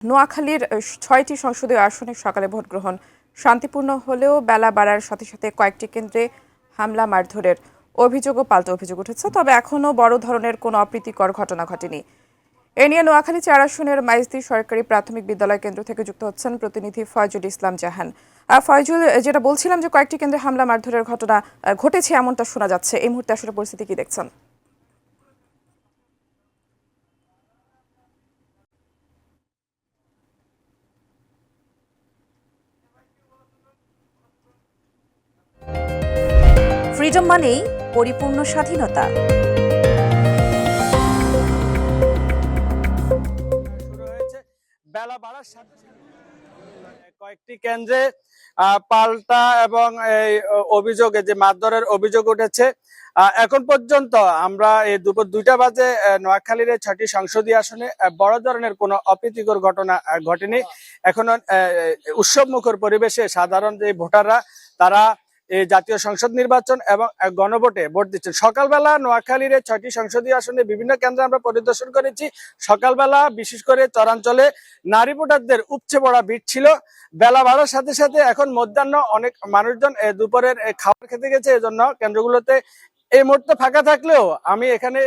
নোয়াখালীর ৬টি সংসদীয় আসনে সকালে ভোট গ্রহণ শান্তিপূর্ণ হলেও বেলা বাড়ার সাথে সাথে কয়েকটি কেন্দ্রে হামলা মারধরের অভিযোগ ও পাল্টা অভিযোগ উঠেছে। তবে এখনও বড় ধরনের কোনো অপ্রীতিকর ঘটনা ঘটেনি। এ নিয়ে নোয়াখালী ৪ আসনের মাইজদী সরকারি প্রাথমিক বিদ্যালয় কেন্দ্র থেকে যুক্ত হচ্ছেন প্রতিনিধি ফয়জুল ইসলাম জাহান। ফয়জুল, যেটা বলছিলাম যে কয়েকটি কেন্দ্রে হামলা মারধরের ঘটনা ঘটেছে এমনটা শোনা যাচ্ছে, এই মুহূর্তে আসলে পরিস্থিতি কি দেখছেন? ফ্রিডম মানেই পরিপূর্ণ স্বাধীনতা। শুরু হয়েছে বেলা বাড়ার সাথে কয়েকটি কেন্দ্রে পাল্টা এবং এই অভিযোগে যে মারধরের অভিযোগ উঠেছে। এখন পর্যন্ত আমরা এই দুপুর 2টা বাজে নোয়াখালীর 6টি সংসদীয় আসনে বড় ধরনের কোনো অপ্রীতিকর ঘটনা ঘটেনি। এখনো উৎসব মুখর পরিবেশে সাধারণ যে ভোটাররা তারা এই জাতীয় সংসদ নির্বাচন এবং গণভোটে ভোট দিচ্ছেন। সকালবেলা নোয়াখালীর 6টি সংসদীয় আসনে বিভিন্ন কেন্দ্রে আমরা পরিদর্শন করেছি। সকালবেলা বিশেষ করে চরাঞ্চলে নারী ভোটারদের উপচে পড়া ভিড় ছিল। বেলা বাড়ার সাথে সাথে এখন মধ্যাহ্ন অনেক মানুষজন দুপুরের খাবার খেতে গেছে, এজন্য কেন্দ্রগুলোতে এই মুহূর্তে ফাঁকা থাকলেও আমি এখানে